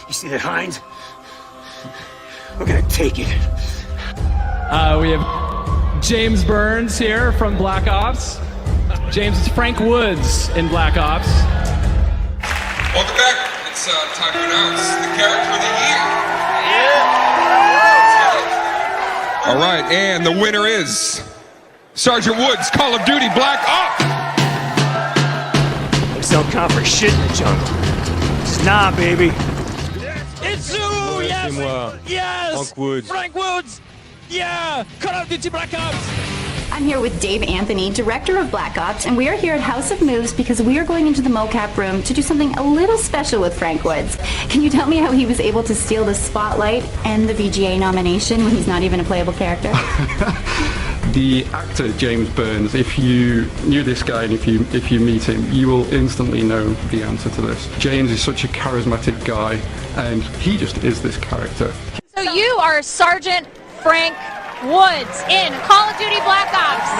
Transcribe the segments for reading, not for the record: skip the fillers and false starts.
You see that Hines? We're gonna take it. We have James Burns here from Black Ops. James is Frank Woods in Black Ops. Welcome back. It's time to announce the character of the year. All right, and the winner is Sergeant Woods, Call of Duty Black Ops. Looks don't count for shit in the jungle. It's nah, baby. It's you, yes! Yes! Frank Woods. Frank Woods! Yeah! Call of Duty Black Ops! I'm here with Dave Anthony, director of Black Ops, and we are here at House of Moves because we are going into the mocap room to do something a little special with Frank Woods. Can you tell me how he was able to steal the spotlight and the VGA nomination when he's not even a playable character? The actor James Burns, if you knew this guy and if you meet him, you will instantly know the answer to this. James is such a charismatic guy, and he just is this character. So you are Sergeant Frank Woods in Call of Duty Black Ops.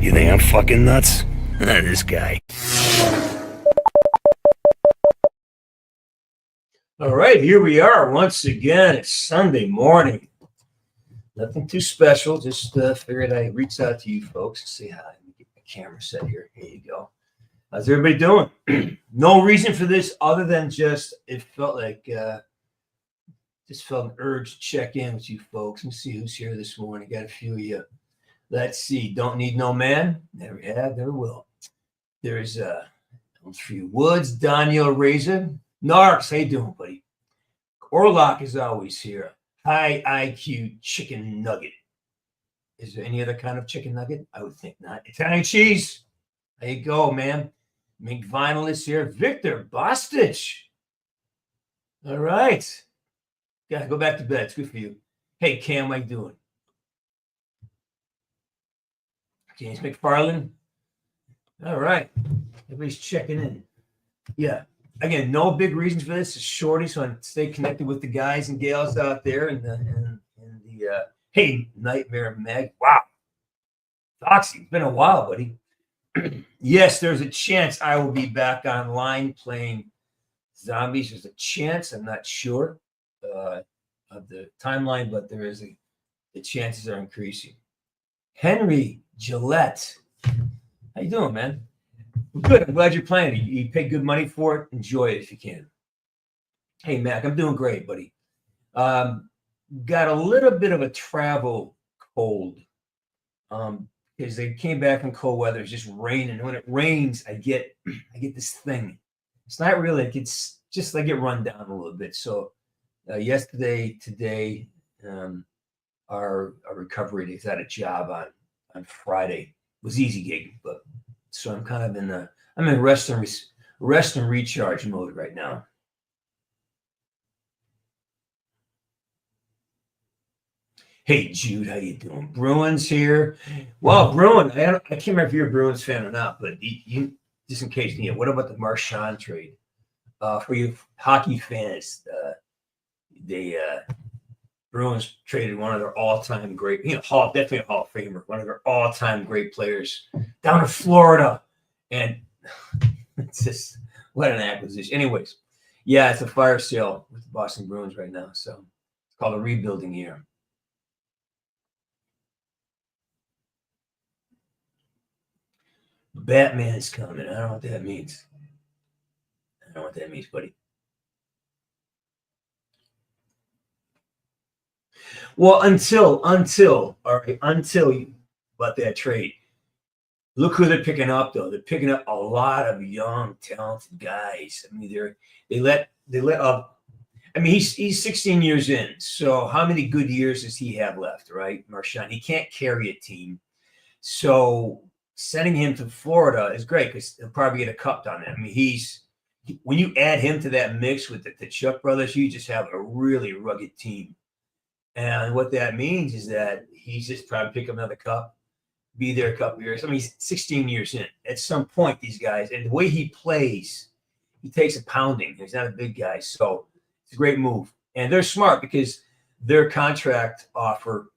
You think I'm fucking nuts? This guy. All right, here we are once again. It's Sunday morning. Nothing too special. Just figured I'd reach out to you folks and say hi. Let me get my camera set here. Here you go. How's everybody doing? No reason for this other than just it felt like just felt an urge to check in with you folks and see who's here this morning. Got a few of you. Let's see. Don't need no man. Never have, never will. There's a few Woods, Daniel Reza. Narks, how you doing, buddy? Orlock is always here. High IQ chicken nugget. Is there any other kind of chicken nugget? I would think not. Italian cheese. There you go, man. Mink Vinyl is here. Victor Bostich. All right. Gotta go back to bed. It's good for you. Hey, Cam, how you doing? James McFarland. All right. Everybody's checking in. Yeah. Again, no big reasons for this. It's shorty, so I stay connected with the guys and gals out there and the hey, Nightmare Mag. Wow. Foxy, it's been a while, buddy. Yes, there's a chance I will be back online playing zombies. There's a chance. I'm not sure of the timeline, but there is the chances are increasing. Henry Gillette. How you doing, man? Good. I'm glad you're playing it. You pay good money for it. Enjoy it if you can. Hey, Mac, I'm doing great, buddy. Got a little bit of a travel cold because they came back from cold weather. It's just raining. When it rains, I get this thing. It's not really. It's just I get run down a little bit. So yesterday, today, our recovery days had a job on Friday. It was easy gig, but. So I'm kind of in rest and recharge mode right now. Hey Jude, how you doing? Bruins here. Well, Bruin, I can't remember if you're a Bruins fan or not, but you just in case, what about the Marchand trade? For you hockey fans, Bruins traded one of their all-time great, definitely a Hall of Famer, one of their all-time great players down to Florida. And it's just, what an acquisition. Anyways, yeah, it's a fire sale with the Boston Bruins right now. So it's called a rebuilding year. Batman is coming. I don't know what that means. I don't know what that means, buddy. Well, until you about that trade. Look who they're picking up, though. They're picking up a lot of young, talented guys. I mean, they let up. I mean, he's 16 years in. So how many good years does he have left, right, Marshawn? He can't carry a team. So sending him to Florida is great because he'll probably get a cup down there. I mean, when you add him to that mix with the Chuck brothers, you just have a really rugged team. And what that means is that he's just probably pick up another cup, be there a couple years. I mean, he's 16 years in. At some point, these guys, and the way he plays, he takes a pounding. He's not a big guy. So it's a great move. And they're smart because their contract offer,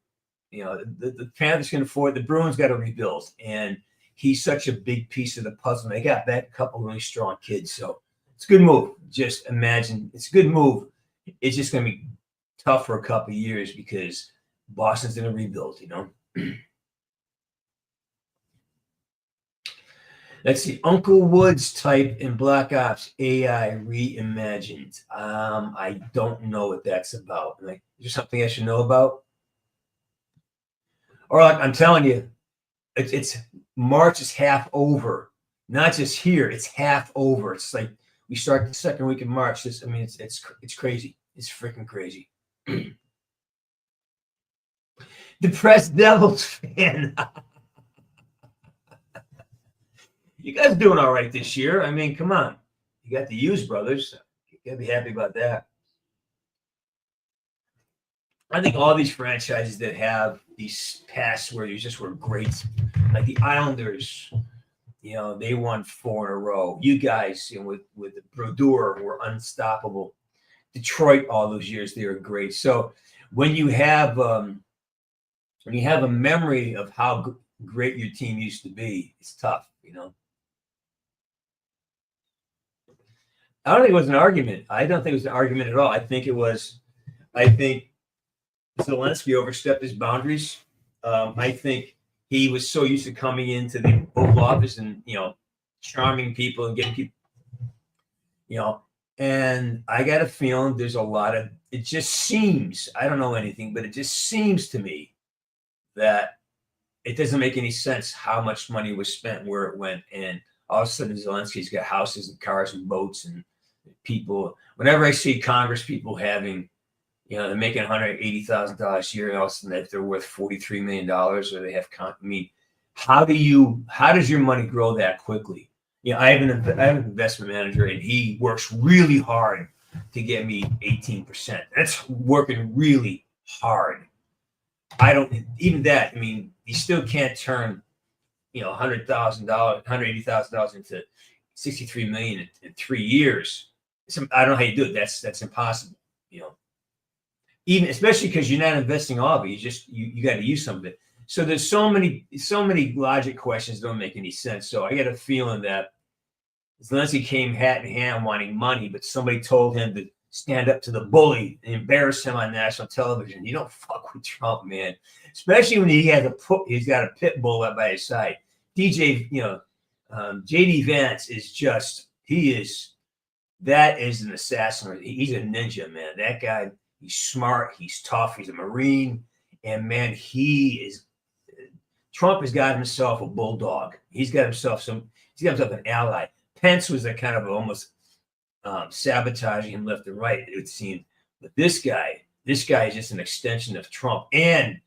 the Panthers can afford, the Bruins got to rebuild. And he's such a big piece of the puzzle. They got back a couple really strong kids. So it's a good move. Just imagine, it's a good move. It's just going to be tough for a couple of years because Boston's going to rebuild, Let's see. Uncle Woods type in Black Ops AI reimagined. I don't know what that's about. Like, is there something I should know about? Or like I'm telling you, it's March is half over. Not just here, it's half over. It's like we start the second week of March. It's crazy. It's freaking crazy. Depressed Devils fan. You guys doing all right this year. I mean, come on. You got the Hughes brothers. You got to be happy about that. I think all these franchises that have these pasts where you just were great, like the Islanders, they won 4 in a row. You guys, with the Brodeur, were unstoppable. Detroit, all those years, they were great. So when you have a memory of how great your team used to be, it's tough, I don't think it was an argument. I don't think it was an argument at all. I think Zelensky overstepped his boundaries. I think he was so used to coming into the Oval Office and, charming people and getting people, and I got a feeling there's a lot of, it just seems, I don't know anything, but it just seems to me that it doesn't make any sense how much money was spent, where it went. And all of a sudden Zelensky's got houses and cars and boats and people. Whenever I see Congress people having, they're making $180,000 a year, and all of a sudden if they're worth $43 million, or they have, how does your money grow that quickly? I have an investment manager, and he works really hard to get me 18%. That's working really hard. I don't even that. I mean, you still can't turn, $100,000, $180,000 into $63 million in 3 years. I don't know how you do it. That's impossible. Even especially because you're not investing all of it. You got to use some of it. So there's so many logic questions that don't make any sense. So I got a feeling that Zelensky came hat in hand wanting money, but somebody told him to stand up to the bully and embarrass him on national television. You don't fuck with Trump, man. Especially when he's got a pit bull up by his side. JD Vance that is an assassin. He's a ninja, man. That guy, he's smart, he's tough, he's a Marine, and man, Trump has got himself a bulldog. He's got himself an ally. Pence was a kind of almost sabotaging him left and right, it would seem. But this guy is just an extension of Trump, and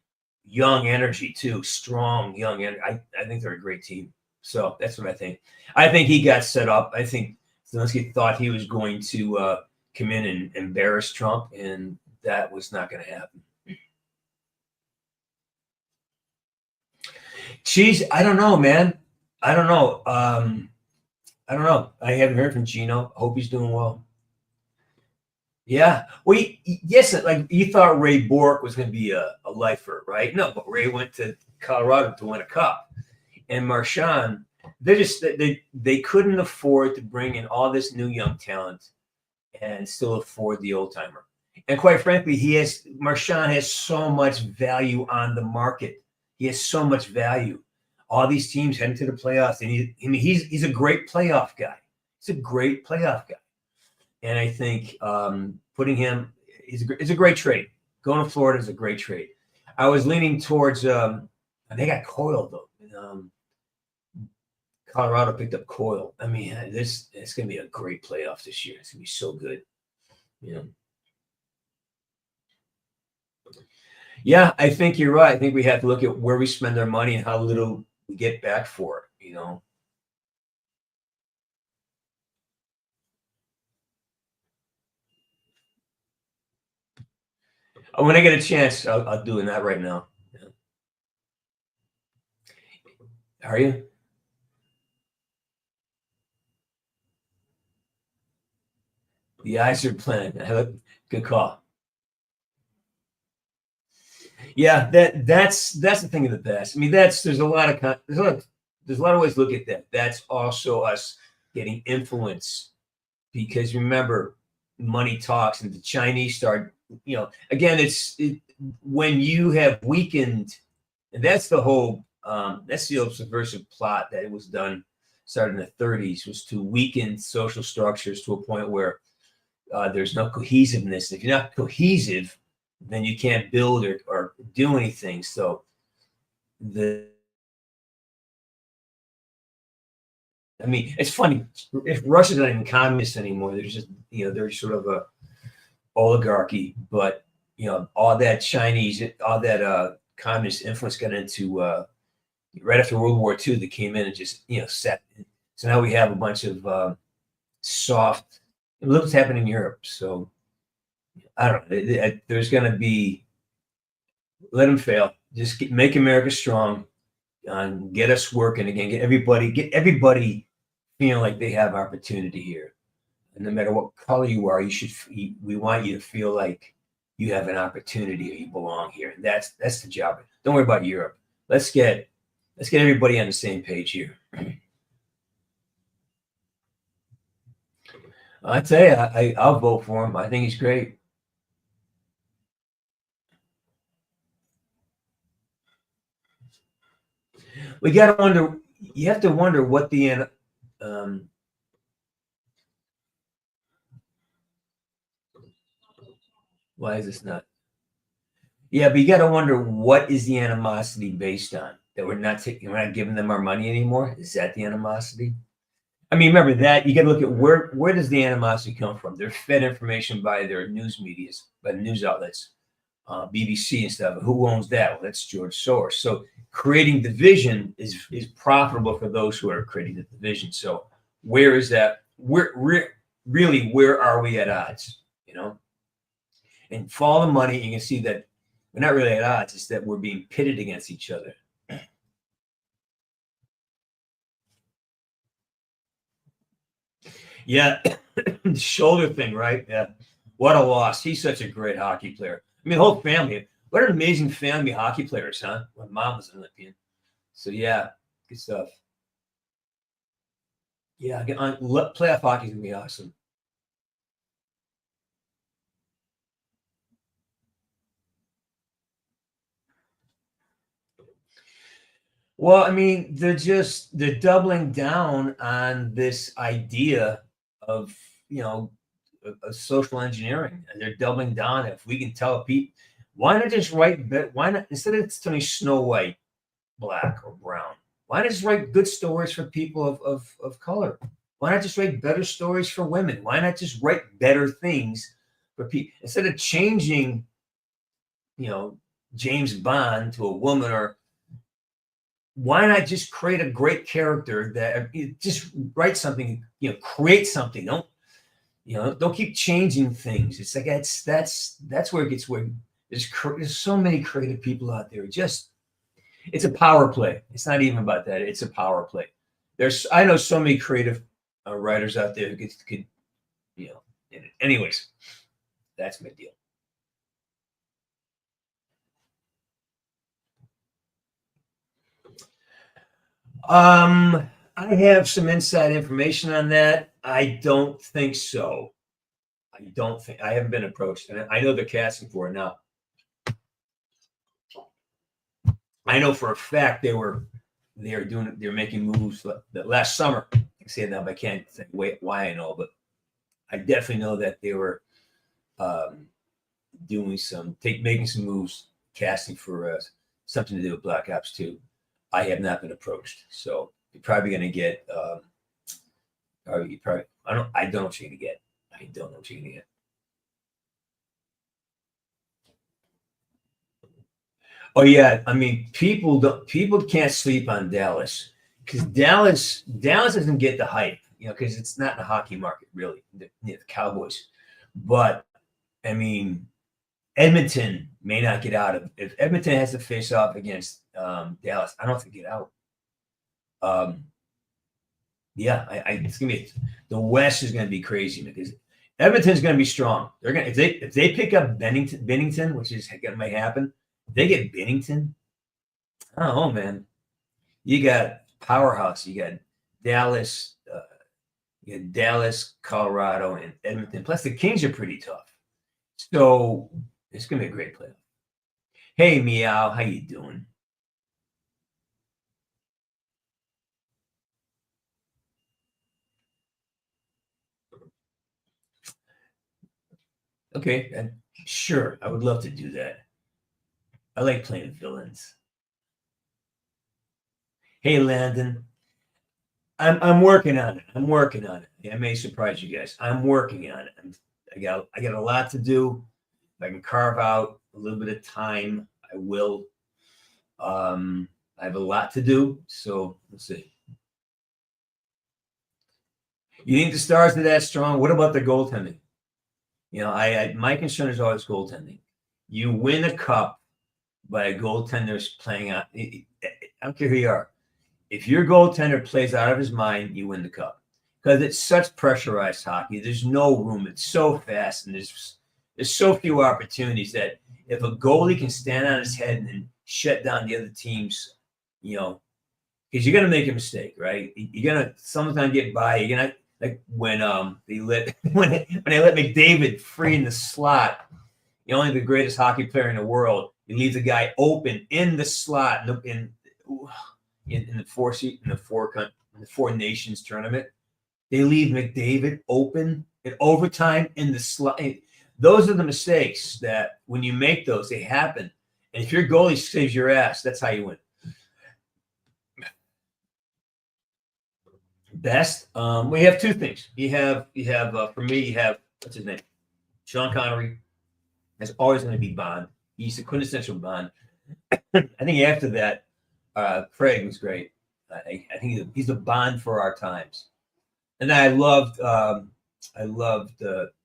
young energy too, strong young energy. I think they're a great team. So that's what I think. I think he got set up. I think Zelensky thought he was going to come in and embarrass Trump, and that was not going to happen. Geez, I don't know, man. I don't know. I haven't heard from Gino. I hope he's doing well. Yeah. Well, yes, like you thought Ray Bork was going to be a lifer, right? No, but Ray went to Colorado to win a cup. And Marchand, they couldn't afford to bring in all this new young talent and still afford the old timer. And quite frankly, Marchand has so much value on the market. He has so much value. All these teams heading to the playoffs, and he's a great playoff guy. He's a great playoff guy. And I think putting him is a great trade. Going to Florida is a great trade. I was leaning towards they got Coyle though. Colorado picked up Coyle. I mean, it's going to be a great playoff this year. It's going to be so good. Yeah, I think you're right. I think we have to look at where we spend our money and how little we get back for it, you know. When I get a chance, I'll do that right now. Yeah. Are you? The eyes are playing. Good call. Yeah, that's the thing of the past. I mean, there's a lot of there's a lot of ways to look at that. That's also us getting influence because remember, money talks, and the Chinese start. You know, again, when you have weakened, and that's the whole that's the subversive plot that it was done started in the 30s was to weaken social structures to a point where there's no cohesiveness. If you're not cohesive, then you can't build or do anything. So I mean, it's funny. If Russia's not even communist anymore, they're just, they're sort of a oligarchy. But, all that Chinese, all that communist influence got into right after World War II that came in and just, set. So now we have a bunch of soft, look what's happening in Europe. So I don't know. There's going to be, let them fail. Just make America strong, get us working again, get everybody feeling like they have opportunity here. And no matter what color you are, we want you to feel like you have an opportunity or you belong here. And that's the job. Don't worry about Europe. Let's get everybody on the same page here. I tell you, I'll vote for him. I think he's great. We got to wonder. You have to wonder what the why is this not? Yeah, but you got to wonder what is the animosity based on that we're not giving them our money anymore. Is that the animosity? I mean, remember that you got to look at where does the animosity come from? They're fed information by their news medias, by the news outlets, BBC and stuff. Who owns that? Well, that's George Soros. So creating division is profitable for those who are creating the division. So where is that? Where are we at odds? And follow the money, you can see that we're not really at odds. It's that we're being pitted against each other. Yeah, the shoulder thing, right? Yeah, what a loss. He's such a great hockey player. I mean, the whole family. What an amazing family of hockey players, huh? My mom was an Olympian. So yeah, good stuff. Yeah, playoff hockey is gonna be awesome. Well, I mean, they're doubling down on this idea of social engineering, and they're doubling down. If we can tell people, why not just write? Why not instead of telling Snow White, black or brown? Why not just write good stories for people of color? Why not just write better stories for women? Why not just write better things for people instead of changing, James Bond to a woman or why not just create a great character that just write something, create something. Don't keep changing things. It's like that's where it gets weird. There's so many creative people out there. It's a power play. It's not even about that. It's a power play. I know so many creative writers out there who could anyways, that's my deal. I have some inside information on that. I don't think so. I haven't been approached, and I know they're casting for it now. I know for a fact they're making moves that last summer. I can say that, but I can't say why I know, but I definitely know that they were making some moves, casting for something to do with Black Ops 2. I have not been approached, so you're probably going to get. I don't know what you're going to get. I don't know what you're going to get. Oh yeah, I mean, people can't sleep on Dallas because Dallas doesn't get the hype, because it's not in the hockey market really, the Cowboys. But I mean, Edmonton may not get out of if Edmonton has to face off against Dallas. I don't know if they get out. Yeah, it's gonna be the West is gonna be crazy because Edmonton's gonna be strong. They're gonna if they pick up Bennington, which is might happen. If they get Bennington, I don't know, man. You got powerhouse. You got Dallas. You got Dallas, Colorado, and Edmonton. Plus, the Kings are pretty tough. So it's gonna be a great playoff. Hey, Meow, how you doing? Okay, sure. I would love to do that. I like playing villains. Hey, Landon. I'm working on it. I'm working on it. I may surprise you guys. I'm working on it. I got a lot to do. If I can carve out a little bit of time, I will. I have a lot to do, so let's see. You think the Stars are that strong? What about the goaltending? My concern is always goaltending. You win a cup by a goaltender's playing out. I don't care who you are. If your goaltender plays out of his mind, you win the cup because it's such pressurized hockey. There's no room. It's so fast, and there's so few opportunities that if a goalie can stand on his head and shut down the other teams, because you're gonna make a mistake, right? You're gonna sometimes get by. You're gonna like when they let McDavid free in the slot. Only the greatest hockey player in the world. He leaves a guy open in the slot in the Four Nations tournament. They leave McDavid open in overtime in the slot. Those are the mistakes that when you make those, they happen. And if your goalie saves your ass, that's how you win. Best, we have two things. You have for me, you have what's his name, Sean Connery. That's always going to be Bond. He's the quintessential Bond. I think after that, Craig was great. I think he's a Bond for our times. And then I loved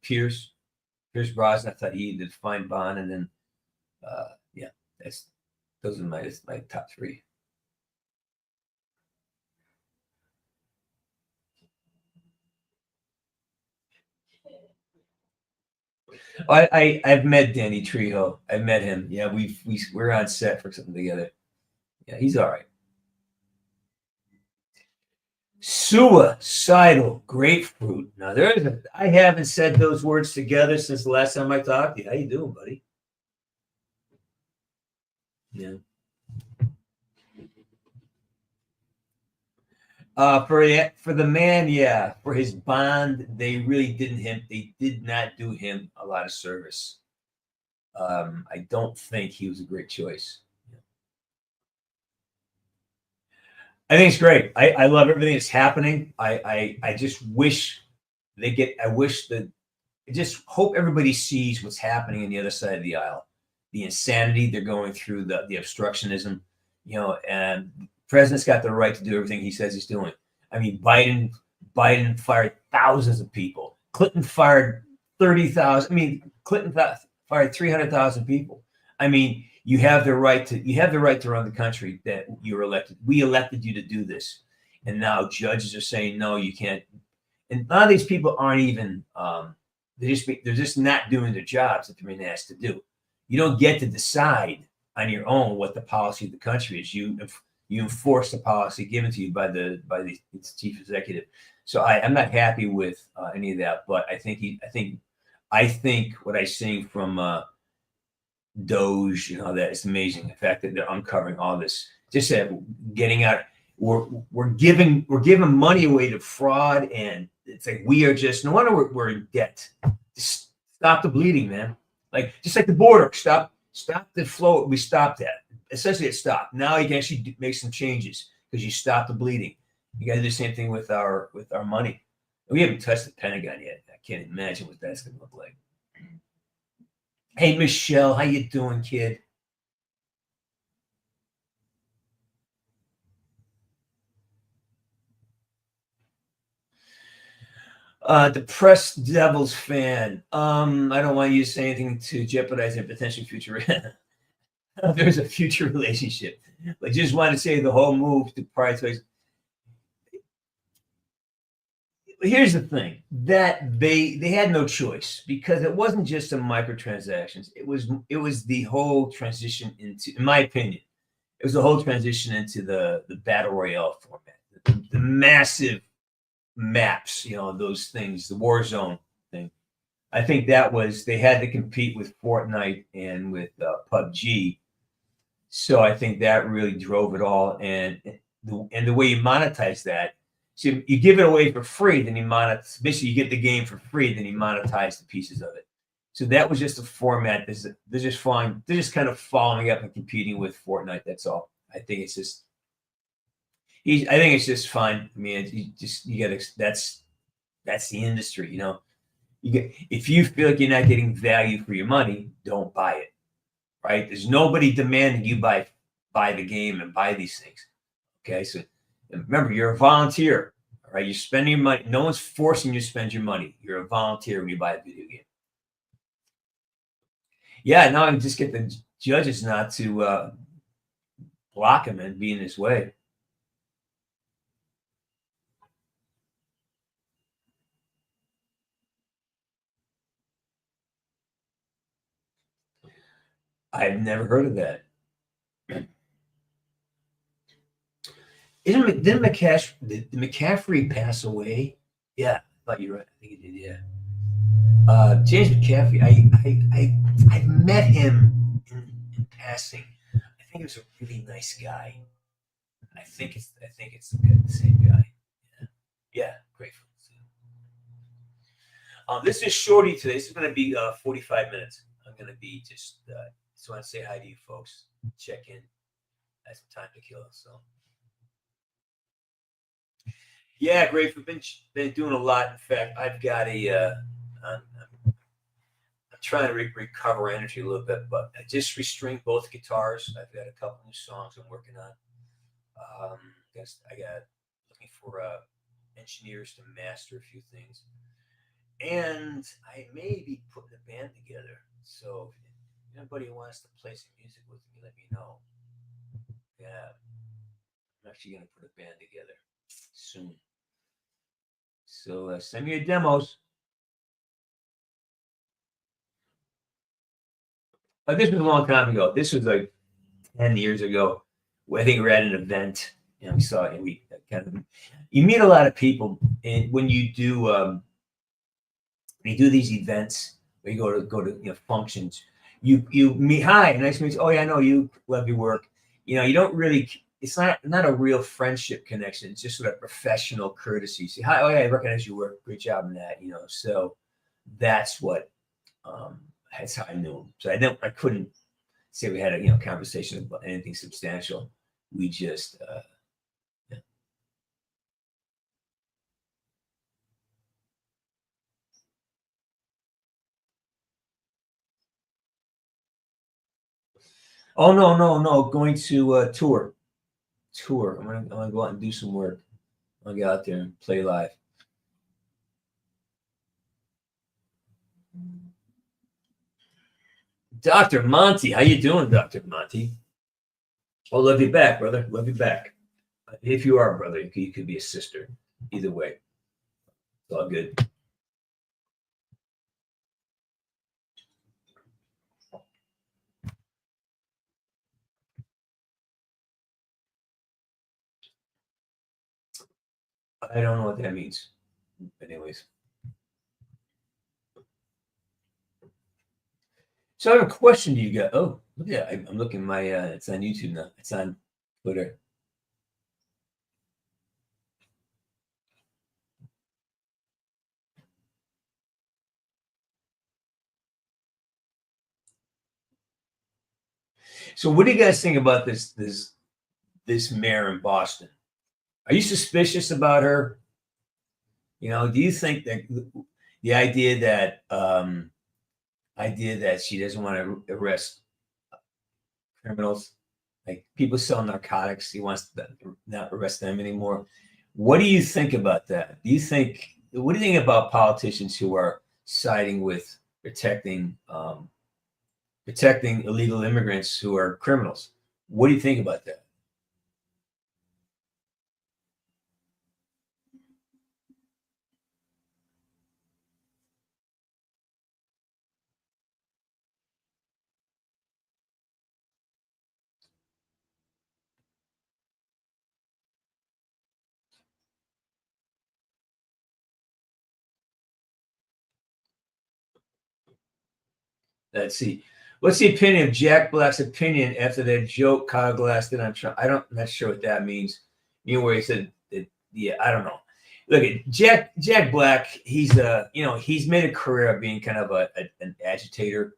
Pierce Brosnan. I thought he did fine Bond. And then, those are my top three. I've met Danny Trejo. I've met him. Yeah, we're on set for something together. Yeah, he's all right. Suicidal grapefruit. Now I haven't said those words together since the last time I talked to you. How you doing, buddy? Yeah. For the man, yeah, for his Bond, they really they did not do him a lot of service. I don't think he was a great choice. I think it's great. I love everything that's happening. I just wish I just hope everybody sees what's happening on the other side of the aisle. The insanity they're going through, the obstructionism, and the president's got the right to do everything he says he's doing. I mean, Biden fired thousands of people. Clinton fired 30,000. I mean, Clinton fired 300,000 people. I mean, you have the right to run the country that you were elected. We elected you to do this. And now judges are saying, no, you can't. And a lot of these people aren't even, they're just not doing their jobs that they're being asked to do. You don't get to decide on your own what the policy of the country is. You enforce the policy given to you by the chief executive. So I'm not happy with any of that. But I think what I sing from Doge, that it's amazing. The fact that they're uncovering all this, just getting out. We're giving money away to fraud, and it's like we are just no wonder we're in debt. Just stop the bleeding, man. Just like the border, stop the flow. We stopped that. Essentially, it stopped. Now you can actually make some changes because you stop the bleeding. You got to do the same thing with our money. We haven't touched the Pentagon yet. I can't imagine what that's going to look like. Hey, Michelle, how you doing, kid? Depressed Devils fan. I don't want you to say anything to jeopardize their potential future. There's a future relationship. I just want to say the whole move to prioritize. Here's the thing, that they had no choice, because it wasn't just the microtransactions. It was the whole transition into, in my opinion, it was the whole transition into the battle royale format, the massive maps, those things, the war zone thing. I think that was, they had to compete with Fortnite and with PUBG. So I think that really drove it all. And the way you monetize that, so you give it away for free, then you monetize. Basically, you get the game for free, then you monetize the pieces of it. So that was just a format. They're just kind of following up and competing with Fortnite. That's all. I think it's just fine. I mean, that's the industry. If you feel like you're not getting value for your money, don't buy it. Right? There's nobody demanding you buy the game and buy these things. Okay, so remember, you're a volunteer. All right, you're spending your money. No one's forcing you to spend your money. You're a volunteer when you buy a video game. Yeah, now I can just get the judges not to block him and be in his way. I've never heard of that. Did McCaffrey pass away? Yeah, I thought you were right. I think he did. Yeah. James McCaffrey. I met him in passing. I think he was a really nice guy. I think it's the same guy. Yeah, grateful. This is shorty today. This is going to be 45 minutes. I'm going to be just want to say hi to you folks. Check in. I have some time to kill. So. Yeah, great. We've been doing a lot. In fact, I've got I'm trying to recover energy a little bit, but I just restringed both guitars. I've got a couple new songs I'm working on. I got looking for engineers to master a few things, and I may be putting a band together. So if anybody who wants to play some music with me, let me know. Yeah, I'm actually going to put a band together soon. So send me your demos. This was a long time ago. This was like 10 years ago. I think we were at an event, and we saw it. And we you meet a lot of people, and when you do these events, where you go to functions, you meet. Hi, nice to meet you. Oh yeah, I know you. Love your work. You don't really. It's not a real friendship connection. It's just sort of professional courtesy. Say hi. Oh yeah, I recognize your work. Great job in that. So that's what. That's how I knew him. So I couldn't say we had a conversation about anything substantial. We just yeah. Oh no. Going to tour. I'm gonna go out and do some work. I'll get out there and play live. Dr. Monty, how you doing, Dr. Monty? Oh, love you back, brother. Love you back. If you are a brother, you could be a sister. Either way, it's all good. I don't know what that means. Anyways. So I have a question to you guys. Oh, look at that. I'm looking my, it's on YouTube now. It's on Twitter. So what do you guys think about this mayor in Boston? Are you suspicious about her? Do you think that the idea that she doesn't want to arrest criminals, like people sell narcotics, he wants to not arrest them anymore? What do you think about that? Do you think what do you think about politicians who are siding with protecting illegal immigrants who are criminals? What do you think about that? Let's see. What's the opinion of Jack Black's opinion after that joke Kyle Glass did on Trump? I'm not sure what that means. You know, where he said that, yeah, I don't know. Look at Jack Black. He's he's made a career of being kind of an agitator.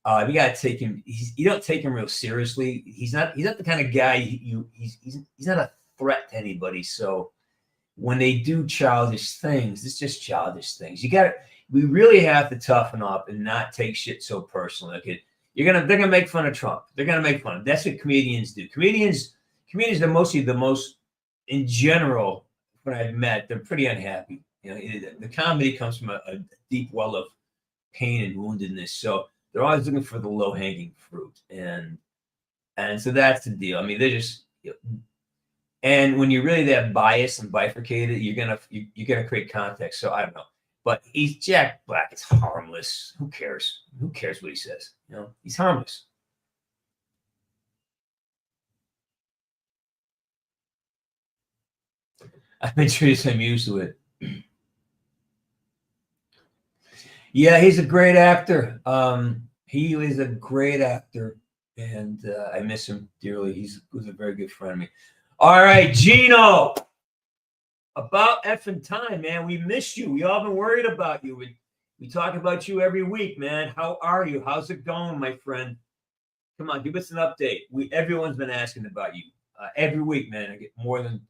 You got to take him. You don't take him real seriously. He's not the kind of guy he's not a threat to anybody. So when they do childish things, it's just childish things. We really have to toughen up and not take shit so personally. Okay, they're gonna make fun of Trump. They're gonna make fun of him. That's what comedians do. Comedians are mostly the most, in general, when I've met, they're pretty unhappy. You know, the comedy comes from a deep well of pain and woundedness. So they're always looking for the low hanging fruit, and so that's the deal. I mean, they're just. And when you're really that biased and bifurcated, you're gonna create context. So I don't know. But Jack Black is harmless. Who cares? Who cares what he says? You know, he's harmless. I'm introduced. I'm used to it. Yeah, he's a great actor. He is a great actor, and I miss him dearly. He was a very good friend of me. All right, Gino. About effing time, man. We missed you. We all been worried about you. We talk about you every week, man. How are you? How's it going, my friend? Come on, give us an update. Everyone's been asking about you every week, man. I get more than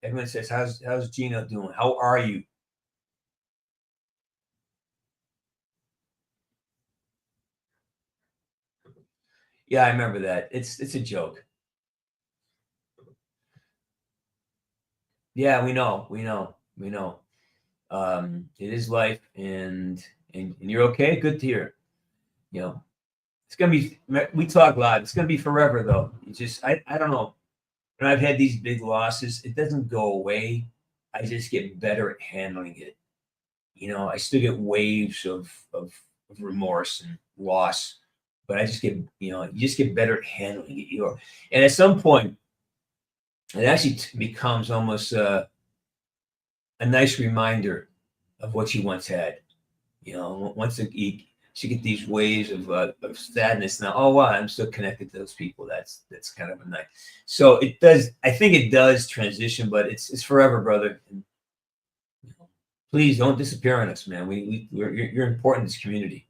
everyone says. How's Gino doing? How are you? Yeah, I remember that. It's a joke. Yeah, we know. It is life, and you're okay. Good to hear. You know, it's gonna be. We talk live. It's gonna be forever, though. It's just I don't know. When I've had these big losses, it doesn't go away. I just get better at handling it. You know, I still get waves of remorse and loss, but I just get you just get better at handling it. And at some point, it actually becomes almost a nice reminder of what you once had. You know, once you get these waves of sadness now. Oh wow, I'm still connected to those people. That's kind of a nice. So it does. I think it does transition, but it's forever, brother. And, please don't disappear on us, man. You're important in this community.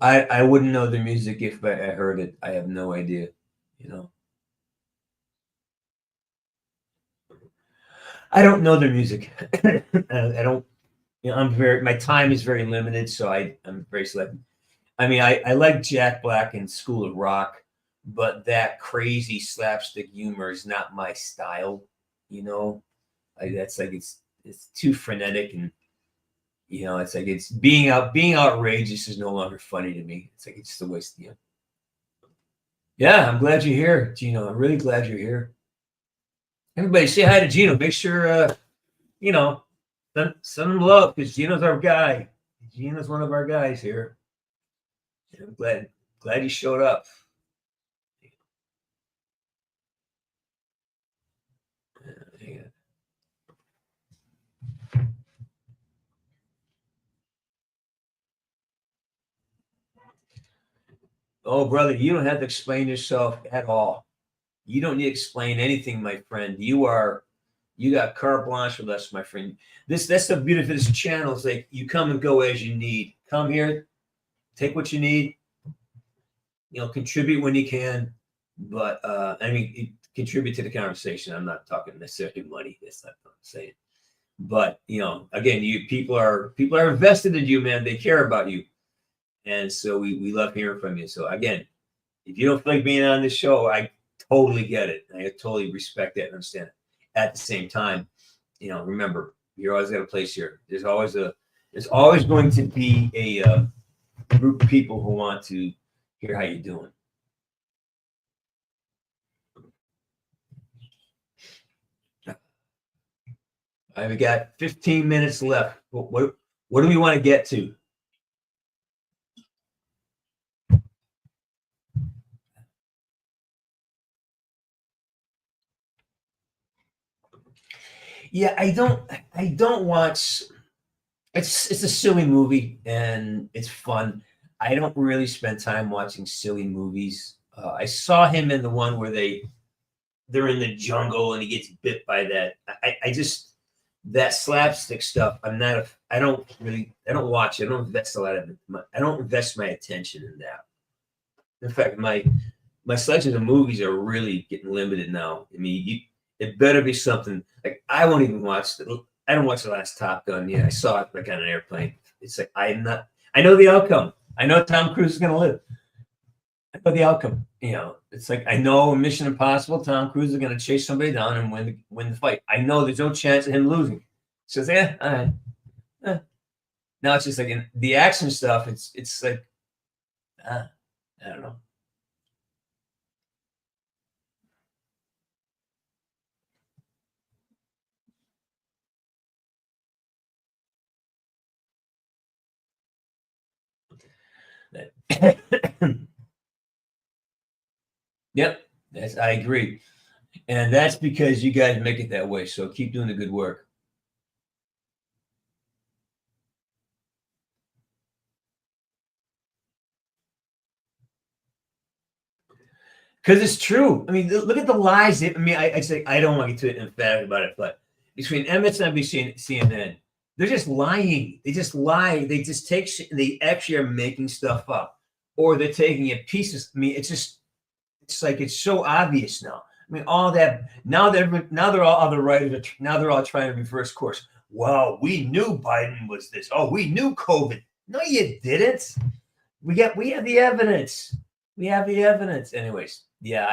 I wouldn't know the music if I heard it. I have no idea. You know. I don't know their music. I don't. You know, my time is very limited, so I'm very selective. I mean, I like Jack Black and School of Rock, but that crazy slapstick humor is not my style. You know, that's like it's too frenetic, and you know, it's like it's being outrageous is no longer funny to me. It's like it's just a waste. You know. Yeah, I'm glad you're here, Gino. I'm really glad you're here. Everybody, say hi to Gino. Make sure send him love because Gino's our guy. Gino's one of our guys here. I'm glad he showed up. Oh, brother, you don't have to explain yourself at all. You don't need to explain anything, my friend. You got carte blanche with us, my friend. That's the beauty of this channel. It's like you come and go as you need. Come here, take what you need. You know, contribute when you can. But I mean, contribute to the conversation. I'm not talking necessarily money. That's not what I'm saying. But you know, again, people are invested in you, man. They care about you, and so we love hearing from you. So again, If you don't feel like being on this show, I totally get it. I totally respect that and understand it. At the same time, remember, you're always got a place here. There's always going to be a group of people who want to hear how you're doing. We got 15 minutes left. What do we want to get to? Yeah, I don't watch. It's a silly movie and it's fun. I don't really spend time watching silly movies. I saw him in the one where they're in the jungle and he gets bit by that. I just that slapstick stuff. I don't watch it. I don't invest a lot of it. I don't invest my attention in that. In fact, my selections of movies are really getting limited now. I mean, it better be something like I won't even watch I don't watch the last Top Gun. Yeah, I saw it like on an airplane. It's like I know the outcome. I know Tom Cruise is gonna live. I know the outcome. It's like I know Mission Impossible, Tom Cruise is gonna chase somebody down and win the fight. I know there's no chance of him losing. So all right. Now it's just like in the action stuff, it's like I don't know. Yep, I agree. And that's because you guys make it that way. So keep doing the good work. Because it's true. I mean, look at the lies. I'd say I don't want to get too emphatic about it, but between MSNBC and CNN, they're just lying. They just lie. They just take shit and they actually are making stuff up, or they're taking it pieces. I mean, it's like it's so obvious now. I mean, all that now they're all other writers. Now they're all trying to reverse course. Well, we knew Biden was this. Oh, we knew COVID. No, you didn't. We have the evidence. We have the evidence. Anyways, yeah,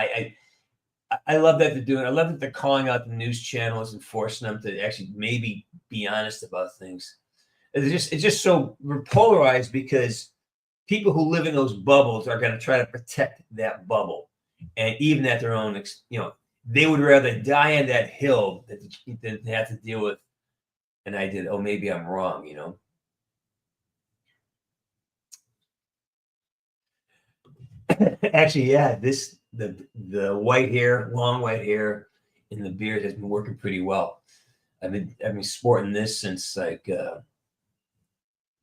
I love that they're doing. I love that they're calling out the news channels and forcing them to actually maybe be honest about things. It's just so we're polarized because people who live in those bubbles are going to try to protect that bubble, and even at their own, they would rather die on that hill than they have to deal with. And I did. Oh, maybe I'm wrong. Actually, yeah, the white hair, long white hair in the beard has been working pretty well. I've been sporting this since like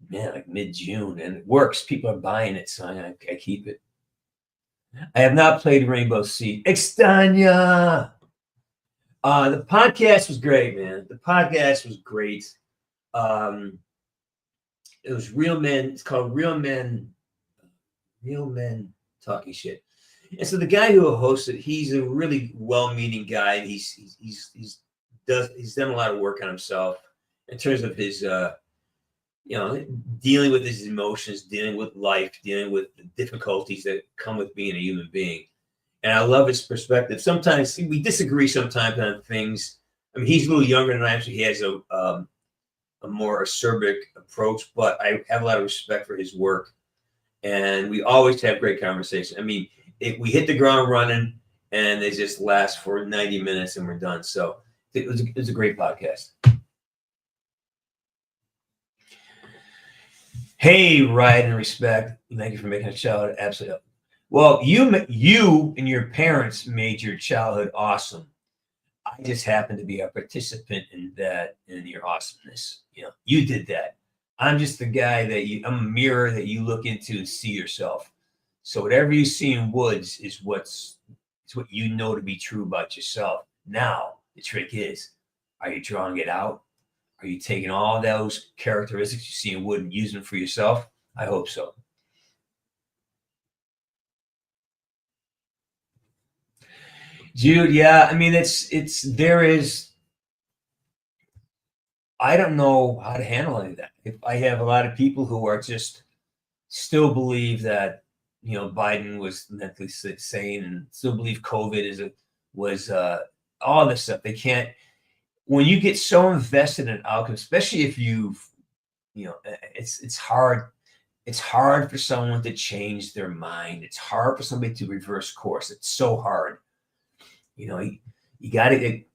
mid-June, and it works. People are buying it, so I keep it. I have not played Rainbow Six Extania. The podcast was great, man. The podcast was great. It was Real Men. It's called Real Men Talking Shit. And so the guy who hosts it, he's a really well-meaning guy. And he's done a lot of work on himself in terms of his dealing with his emotions, dealing with life, dealing with the difficulties that come with being a human being. And I love his perspective. Sometimes we disagree sometimes on things. I mean, he's a little younger than I am, so he has a more acerbic approach, but I have a lot of respect for his work. And we always have great conversation. I mean, we hit the ground running, and they just last for 90 minutes, and we're done. So it was a great podcast. Hey, Ride and Respect. Thank you for making a childhood absolutely. Well, you and your parents made your childhood awesome. I just happened to be a participant in that, in your awesomeness. You did that. I'm just the guy I'm a mirror that you look into and see yourself. So whatever you see in Woods is what you know to be true about yourself. Now, the trick is, are you drawing it out? Are you taking all those characteristics you see in Wood and using them for yourself? I hope so. Jude, yeah, I mean, I don't know how to handle any of that. If I have a lot of people who are just still believe that Biden was mentally sane and still believe COVID was all this stuff. They can't, when you get so invested in outcome, especially if it's hard. It's hard for someone to change their mind. It's hard for somebody to reverse course. It's so hard. You got to get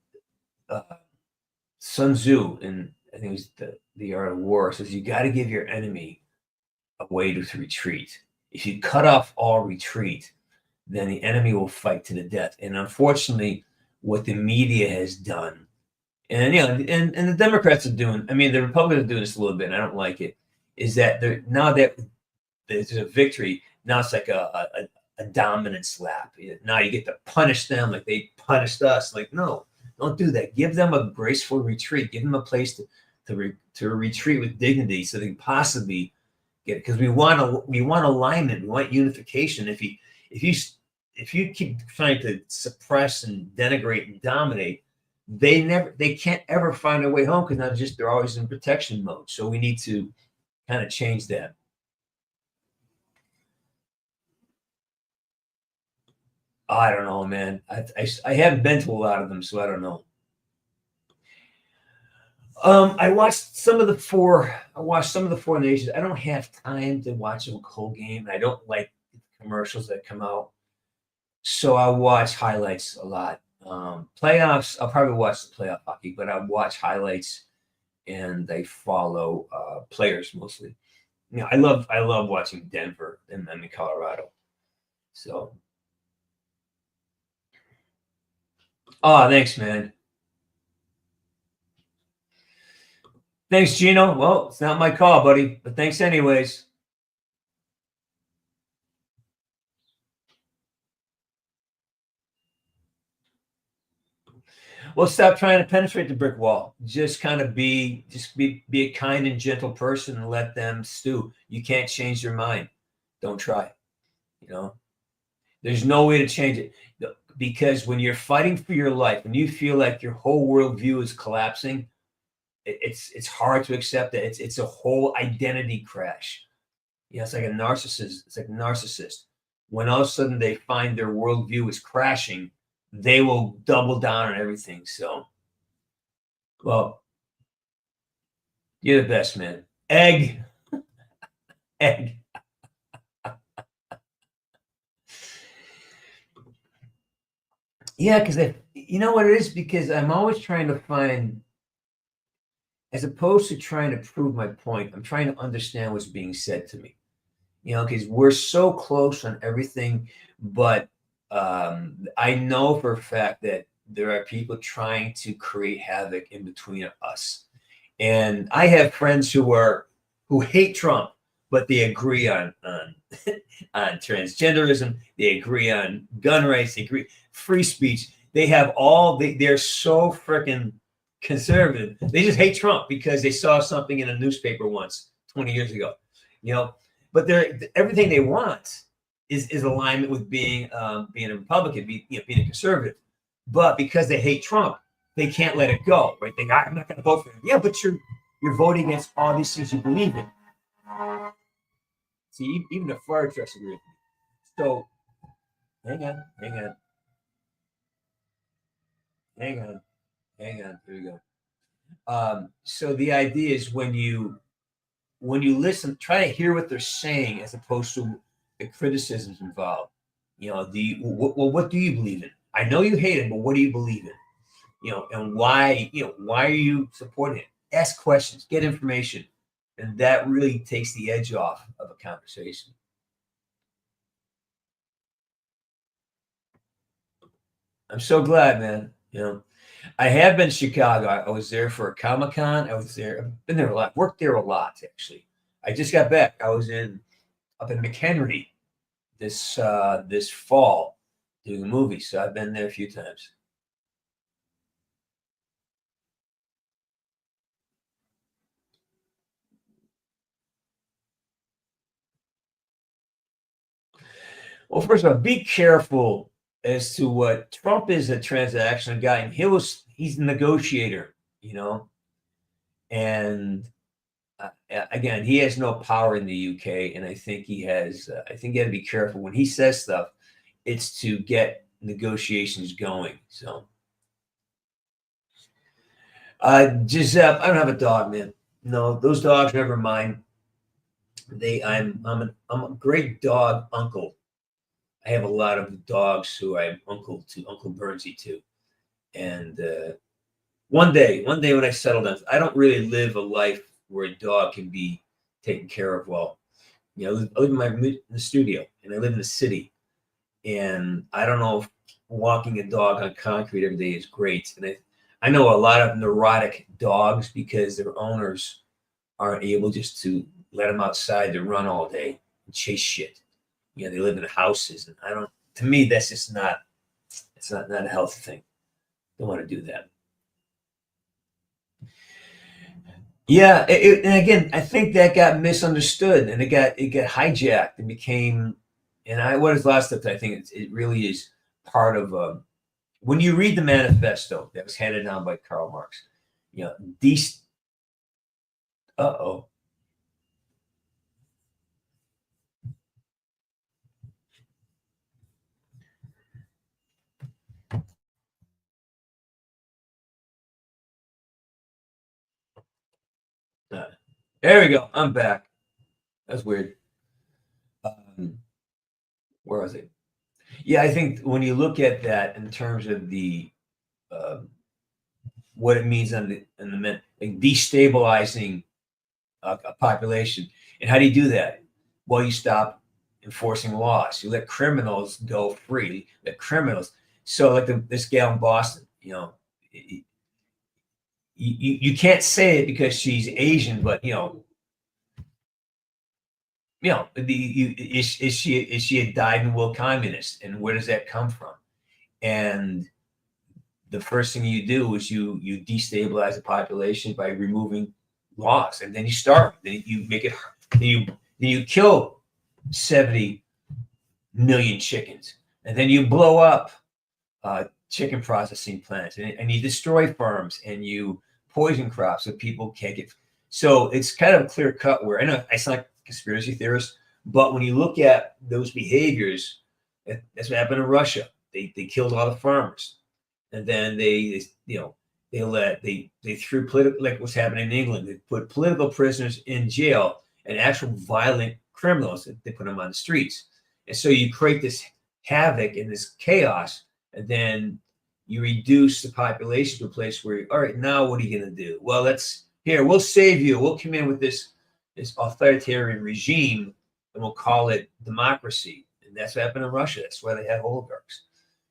Sun Tzu, and I think it was the Art of War, says you got to give your enemy a way to retreat. If you cut off all retreat, then the enemy will fight to the death. And unfortunately, what the media has done, and and the Democrats are doing, the Republicans are doing this a little bit, and I don't like it, is that now that there's a victory, now it's like a dominance lap. Now you get to punish them like they punished us. Like, no, don't do that. Give them a graceful retreat. Give them a place to retreat with dignity, so they can possibly get it. Because we want alignment. We want unification. If you keep trying to suppress and denigrate and dominate, they can't ever find a way home, because they're always in protection mode. So we need to kind of change that. I don't know, man. I haven't been to a lot of them, so I don't know. I watched some of the Four Nations. I don't have time to watch a whole game. I don't like the commercials that come out, so I watch highlights a lot. Playoffs, I'll probably watch the playoff hockey, but I watch highlights, and I follow players mostly. I love watching Denver and then Colorado. So, thanks, man. Thanks, Gino. Well, it's not my call, buddy, but thanks anyways. Well, stop trying to penetrate the brick wall. Just be a kind and gentle person and let them stew. You can't change their mind. Don't try. There's no way to change it, because when you're fighting for your life, when you feel like your whole worldview is collapsing, it's hard to accept that. It's a whole identity crash. It's like a narcissist. It's like a narcissist. When all of a sudden they find their worldview is crashing, they will double down on everything. So, well, you're the best, man. Egg. Yeah, because you know what it is? Because I'm always trying to find, as opposed to trying to prove my point, I'm trying to understand what's being said to me. Because we're so close on everything, but I know for a fact that there are people trying to create havoc in between us. And I have friends who hate Trump, but they agree on on transgenderism. They agree on gun rights. They agree free speech. They have they're so freaking conservative. They just hate Trump because they saw something in a newspaper once 20 years ago. But everything they want is alignment with being a Republican, being a conservative. But because they hate Trump, they can't let it go, right? I'm not going to vote for him. Yeah, but you're voting against all these things you believe in. See, even the fire trucks agree with me. So, hang on. Here we go. So the idea is when you listen, try to hear what they're saying as opposed to the criticisms involved. What do you believe in? I know you hate it, but what do you believe in? And why are you supporting it? Ask questions, get information. And that really takes the edge off of a conversation. I'm so glad, man. I have been to Chicago. I was there for a Comic-Con. I've been there a lot. Worked there a lot, actually. I just got back. I was up in McHenry this fall doing a movie. So I've been there a few times. Well, first of all, be careful as to what Trump is. A transactional guy, and he's a negotiator, and again, he has no power in the UK, and I think he has. I think you got to be careful when he says stuff. It's to get negotiations going. So, Giuseppe, I don't have a dog, man. No, those dogs are never mine. I'm a great dog uncle. I have a lot of dogs who I'm Uncle Bernsey to, and one day when I settle down, I don't really live a life where a dog can be taken care of well. I live in the studio, and I live in the city, and I don't know if walking a dog on concrete every day is great. And I know a lot of neurotic dogs because their owners aren't able just to let them outside to run all day and chase shit. They live in houses, and to me, that's just not a healthy thing. Don't want to do that. Yeah, and again, I think that got misunderstood, and it got hijacked and became. And what is last step? I think it really is part of when you read the manifesto that was handed down by Karl Marx. These. Uh-oh. There we go. I'm back. That's weird. Where was it? Yeah, I think when you look at that in terms of the what it means like destabilizing a population, and how do you do that? Well, you stop enforcing laws. You let criminals go free. Let criminals. So, like this gal in Boston, you can't say it because she's Asian, but is she a dyed-in-the-wool communist, and where does that come from? And the first thing you do is you destabilize the population by removing laws, and then you starve. Then you make it. Then you kill 70 million chickens, and then you blow up chicken processing plants, and you destroy farms, and you poison crops so people can't get. So it's kind of clear cut. Where I know I sound like a conspiracy theorist, but when you look at those behaviors, that's what happened in Russia. They killed all the farmers, and then they threw political, like what's happening in England. They put political prisoners in jail and actual violent criminals. They put them on the streets, and so you create this havoc and this chaos, and then you reduce the population to a place where, all right, now what are you going to do? Well, we'll save you. We'll come in with this authoritarian regime, and we'll call it democracy. And that's what happened in Russia. That's why they have oligarchs.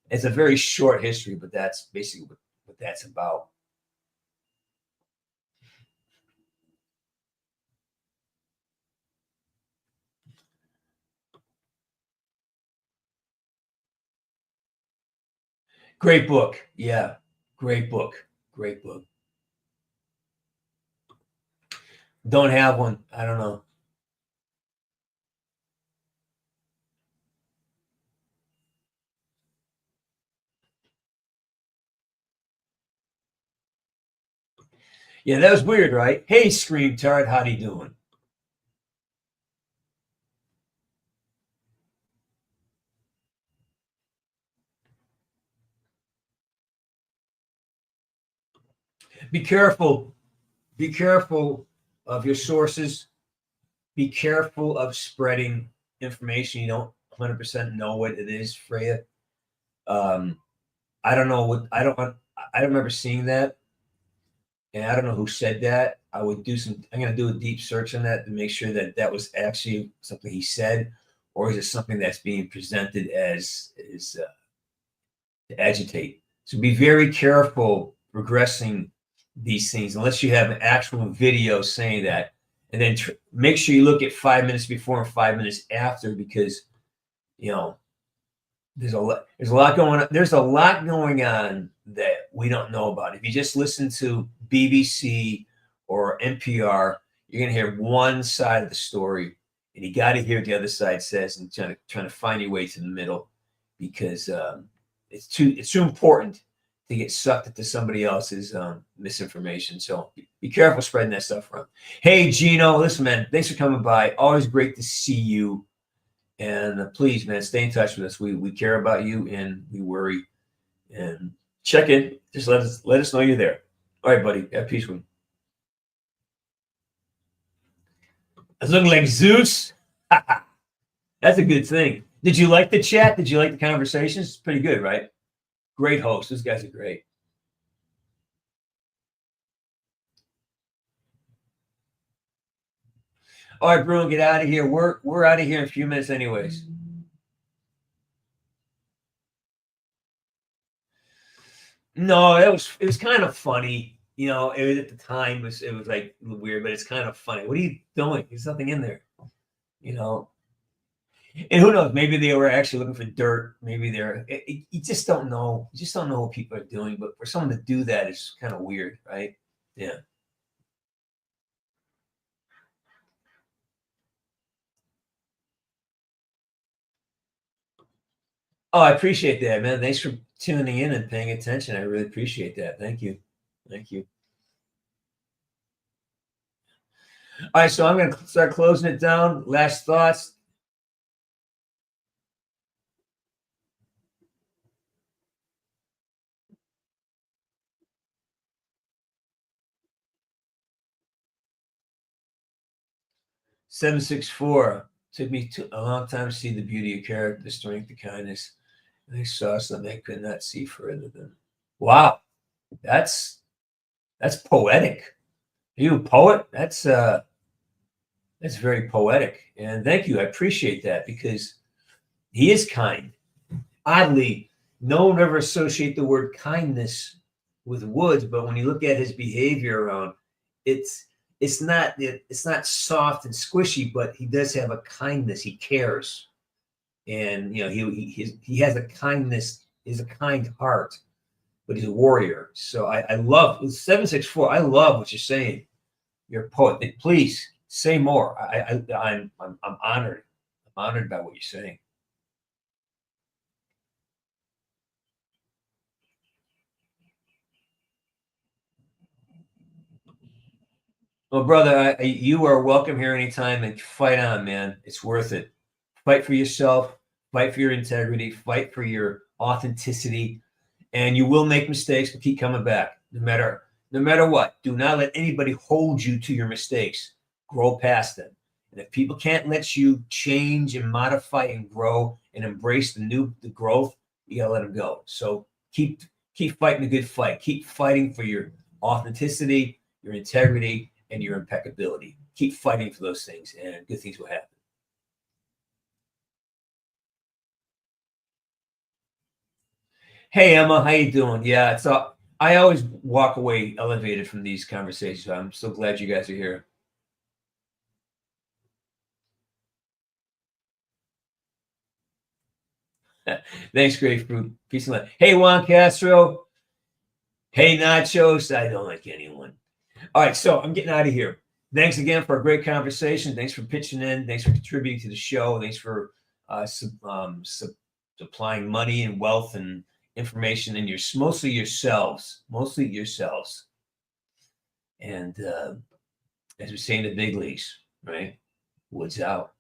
It's a very short history, but that's basically what that's about. Great book. Yeah. Great book. Great book. Don't have one. I don't know. Yeah, that was weird, right? Hey, Scream Tart, how you doing? Be careful. Be careful of your sources. Be careful of spreading information you don't 100% know what it is, Freya. I don't know I don't remember seeing that, and I don't know who said that. I'm going to do a deep search on that to make sure that that was actually something he said, or is it something that's being presented as to agitate? So be very careful progressing these things unless you have an actual video saying that, and then make sure you look at 5 minutes before and 5 minutes after, because there's a lot going on. There's a lot going on that we don't know about. If you just listen to BBC or NPR, you're going to hear one side of the story, and you got to hear what the other side says and trying to find your way to the middle, because it's too important to get sucked into somebody else's misinformation. So be careful spreading that stuff around. Hey, Gino, listen, man, thanks for coming by. Always great to see you. And please, man, stay in touch with us. We care about you and we worry. And check in. Just let us know you're there. All right, buddy. Have peace with me. I was looking like Zeus. That's a good thing. Did you like the chat? Did you like the conversations? It's pretty good, right? Great host. Those guys are great. All right, Bruno, get out of here. We're out of here in a few minutes anyways. No, it was kind of funny. You know, it was at the time it was like weird, but it's kind of funny. What are you doing? There's nothing in there. You know. And who knows? Maybe they were actually looking for dirt. Maybe you just don't know. You just don't know what people are doing. But for someone to do that is kind of weird, right? Yeah. Oh, I appreciate that, man. Thanks for tuning in and paying attention. I really appreciate that. Thank you. Thank you. All right, so I'm going to start closing it down. Last thoughts. $764. Took me a long time to see the beauty of character, the strength, the kindness. And I saw something I could not see further than. Wow, that's poetic. Are you a poet? That's very poetic. And thank you. I appreciate that because he is kind. Oddly, no one ever associate the word kindness with Woods, but when you look at his behavior around, it's not soft and squishy, but he does have a kindness. He cares, and you know he has a kindness. He's a kind heart, but he's a warrior. So I love 764. I love what you're saying. You're a poet. Please say more. I'm honored. I'm honored by what you're saying. Well, brother, you are welcome here anytime and fight on, man. It's worth it. Fight for yourself, fight for your integrity, fight for your authenticity, and you will make mistakes, but keep coming back no matter what. Do not let anybody hold you to your mistakes. Grow past them. And if people can't let you change and modify and grow and embrace the growth, you gotta let them go. So keep fighting a good fight. Keep fighting for your authenticity, your integrity, and your impeccability. Keep fighting for those things, and good things will happen. Hey, Emma, how you doing? Yeah, so I always walk away elevated from these conversations. I'm so glad you guys are here. Thanks, Grapefruit. Peace and love. Hey, Juan Castro. Hey, Nachos. I don't like anyone. All right, so I'm getting out of here. Thanks again for a great conversation. Thanks for pitching in. Thanks for contributing to the show. Thanks for supplying money and wealth and information in mostly yourselves. And as we say in the big leagues, right? Woods out.